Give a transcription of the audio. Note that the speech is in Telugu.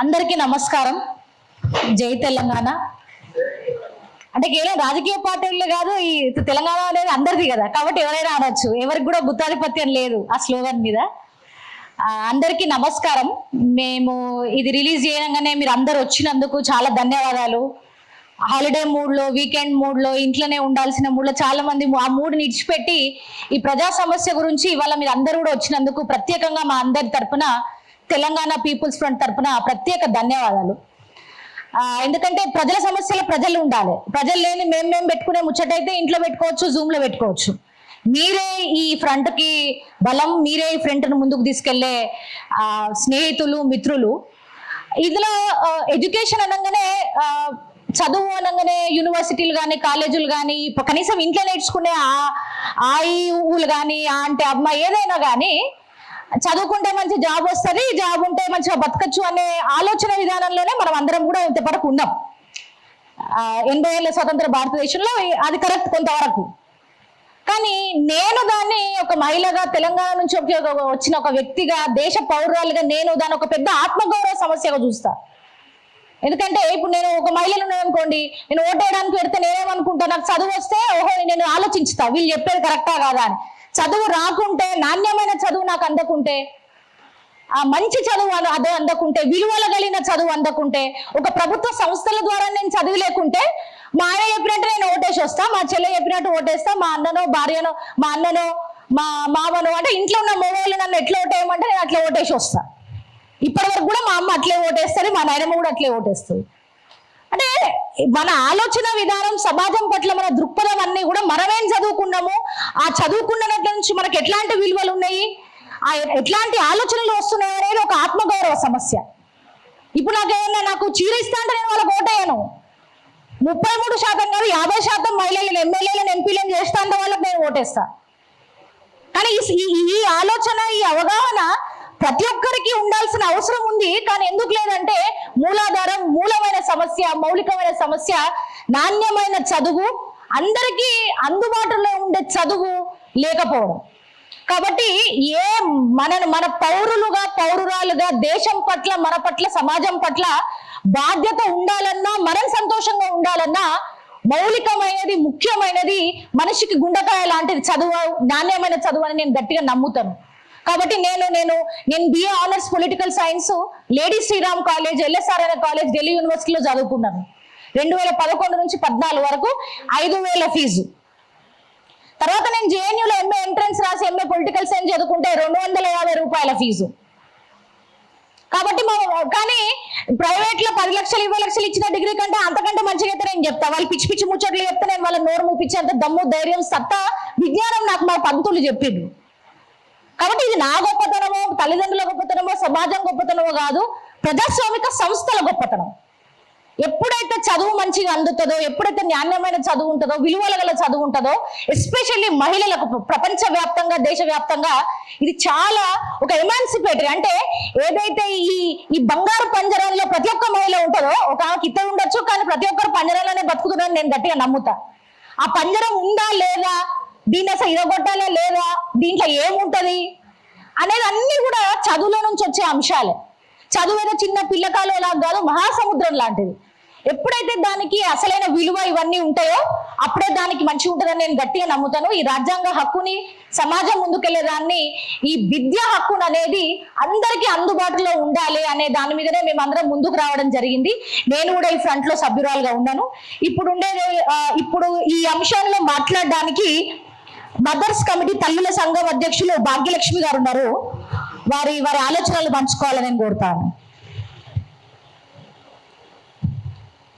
అందరికీ నమస్కారం. జై తెలంగాణ. అంటే కేవలం రాజకీయ పార్టీలు కాదు, ఈ తెలంగాణ అనేది అందరిది కదా, కాబట్టి ఎవరైనా అనొచ్చు. ఎవరికి కూడా గుత్తాధిపత్యం లేదు ఆ స్లోగన్ మీద. అందరికీ నమస్కారం. మేము ఇది రిలీజ్ చేయగానే మీరు అందరు వచ్చినందుకు చాలా ధన్యవాదాలు. హాలిడే మూడ్లో, వీకెండ్ మూడ్లో, ఇంట్లోనే ఉండాల్సిన మూడ్లో చాలా మంది ఆ మూడ్ని ఇడిచిపెట్టి ఈ ప్రజా సమస్య గురించి ఇవాళ మీరు అందరూ కూడా వచ్చినందుకు ప్రత్యేకంగా మా అందరి తరపున, తెలంగాణ పీపుల్స్ ఫ్రంట్ తరపున ప్రత్యేక ధన్యవాదాలు. ఎందుకంటే ప్రజల సమస్యలు ప్రజలు ఉండాలి. ప్రజలు లేని మేము పెట్టుకునే ముచ్చటైతే ఇంట్లో పెట్టుకోవచ్చు, జూమ్లో పెట్టుకోవచ్చు. మీరే ఈ ఫ్రంట్కి బలం, మీరే ఈ ఫ్రంట్ను ముందుకు తీసుకెళ్లే స్నేహితులు, మిత్రులు. ఇందులో ఎడ్యుకేషన్ అనగానే, చదువు అనగానే యూనివర్సిటీలు కానీ, కాలేజీలు కానీ, కనీసం ఇంట్లో నేర్చుకునే ఊళ్ళు కానీ, అంటే అమ్మ ఏదైనా కానీ, చదువుకుంటే మంచి జాబ్ వస్తుంది, జాబ్ ఉంటే మంచిగా బతకచ్చు అనే ఆలోచన విధానంలోనే మనం అందరం కూడా ఇంతవరకు ఉన్నాం. 80 ఏళ్ళ స్వతంత్ర భారతదేశంలో అది కరెక్ట్ కొంతవరకు. కానీ నేను దాన్ని ఒక మహిళగా, తెలంగాణ నుంచి వచ్చిన ఒక వ్యక్తిగా, దేశ పౌరురాలుగా నేను దాన్ని ఒక పెద్ద ఆత్మగౌరవ సమస్యగా చూస్తా. ఎందుకంటే ఇప్పుడు నేను ఒక మహిళను అనుకోండి, నేను ఓటేయడానికి పెడితే నేనేమనుకుంటా, నాకు చదువు వస్తే ఓహో నేను ఆలోచించుతా వీళ్ళు చెప్పేది కరెక్టా కాదా అని. చదువు రాకుంటే, నాణ్యమైన చదువు నాకు అందకుంటే, ఆ మంచి చదువు అదే అందకుంటే, విలువలు కలిగిన చదువు అందకుంటే, ఒక ప్రభుత్వ సంస్థల ద్వారా నేను చదువు లేకుంటే, మా ఆయన చెప్పినట్టు నేను ఓటేసి వస్తా, మా చెల్లె చెప్పినట్టు ఓటేస్తా, మా అన్ననో భార్యనో, మా అన్ననో, మా మామనో, అంటే ఇంట్లో ఉన్న మొబైల్ నన్ను ఎట్లా ఓటేయమంటే నేను అట్లా ఓటేసి వస్తా. ఇప్పటి వరకు కూడా మా అమ్మ అట్లే ఓటేస్తుంది, మా నాయనమ్మ కూడా అట్లే ఓటేస్తుంది. అంటే మన ఆలోచన విధానం, సమాజం పట్ల మన దృక్పథం అన్నీ కూడా మనమేం చదువుకున్నాము, ఆ చదువుకున్నట్ల నుంచి మనకు ఎట్లాంటి విలువలు ఉన్నాయి, ఎట్లాంటి ఆలోచనలు వస్తున్నాయి అనేది ఒక ఆత్మగౌరవ సమస్య. ఇప్పుడు నాకు చీర ఇస్తా అంటే నేను వాళ్ళకి ఓటేయను. 33% కాదు 50% మహిళలను, ఎమ్మెల్యేలను, ఎంపీలను చేస్తా అంటే వాళ్ళకి నేను ఓటేస్తా. కానీ ఈ ఆలోచన, ఈ అవగాహన ప్రతి ఒక్కరికి ఉండాల్సిన అవసరం ఉంది. కానీ ఎందుకు లేదంటే మూలాధారం, మూలమైన సమస్య, మౌలికమైన సమస్య నాణ్యమైన చదువు, అందరికీ అందుబాటులో ఉండే చదువు లేకపోవడం. కాబట్టి మన పౌరులుగా, పౌరురాలుగా దేశం పట్ల, మన పట్ల, సమాజం పట్ల బాధ్యత ఉండాలన్నా, మనం సంతోషంగా ఉండాలన్నా మౌలికమైనది, ముఖ్యమైనది, మనిషికి గుండెకాయ లాంటిది చదువు, నాణ్యమైన చదువు అని నేను గట్టిగా నమ్ముతాను. కాబట్టి నేను BA honours political science ladies Shri Ram college, LSR అనే కాలేజ్, ఢిల్లీ యూనివర్సిటీలో చదువుకున్నాను. 2011 నుంచి 14 వరకు 5,000 ఫీజు. తర్వాత నేను JNUలో MA ఎంట్రన్స్ రాసి MA పొలిటికల్ సైన్స్ చదువుకుంటే 250 రూపాయల ఫీజు. కాబట్టి కానీ ప్రైవేట్లో 10 లక్షలు 20 లక్షలు ఇచ్చిన డిగ్రీ కంటే అంతకంటే మంచిగా అయితే నేను చెప్తా. వాళ్ళు పిచ్చి పిచ్చి ముచ్చట్లు చెప్తే నేను వాళ్ళ నోరు మూపించేంత దమ్ము, ధైర్యం, సత్తా, విజ్ఞానం నాకు మా పంతులు చెప్పిండ్రు. కాబట్టి ఇది నా గొప్పతనమో, తల్లిదండ్రుల గొప్పతనమో, సమాజం గొప్పతనమో కాదు, ప్రజాస్వామిక సంస్థల గొప్పతనం. ఎప్పుడైతే చదువు మంచిగా అందుతుందో, ఎప్పుడైతే నాణ్యమైన చదువు ఉంటుందో, విలువల గల చదువు ఉంటుందో, ఎస్పెషల్లీ మహిళలకు ప్రపంచవ్యాప్తంగా, దేశవ్యాప్తంగా ఇది చాలా ఒక ఎమాన్సిపేటరీ. అంటే ఏదైతే ఈ బంగారు పంజరంలో ప్రతి ఒక్క మహిళ ఉంటుందో, ఒక ఆమెకి ఇద్దరు ఉండొచ్చు, కానీ ప్రతి ఒక్కరు పంజరంలోనే బతుకుతున్నారని నేను గట్టిగా నమ్ముతా. ఆ పంజరం ఉందా లేదా, దీన్ని అసలు ఇరగొట్టాలా లేదా, దీంట్లో ఏముంటది అనేది అన్ని కూడా చదువులో నుంచి వచ్చే అంశాలే. చదువు ఏదో చిన్న పిల్లకాలు లాగా కాదు, మహాసముద్రం లాంటిది. ఎప్పుడైతే దానికి అసలైన విలువ ఇవన్నీ ఉంటాయో అప్పుడే దానికి మంచి ఉంటుందని నేను గట్టిగా నమ్ముతాను. ఈ రాజ్యాంగ హక్కుని, సమాజం ముందుకెళ్లేదాన్ని, ఈ విద్యా హక్కును అనేది అందరికీ అందుబాటులో ఉండాలి అనే దాని మీదనే మేమందరం ముందుకు రావడం జరిగింది. నేను కూడా ఈ ఫ్రంట్ లో సభ్యురాలుగా ఉన్నాను. ఇప్పుడు ఈ అంశంలో మాట్లాడడానికి మదర్స్ కమిటీ తల్లుల సంఘం అధ్యక్షులు భాగ్యలక్ష్మి గారు ఉన్నారు. వారి ఆలోచనలు పంచుకోవాలని నేను కోరుతాను.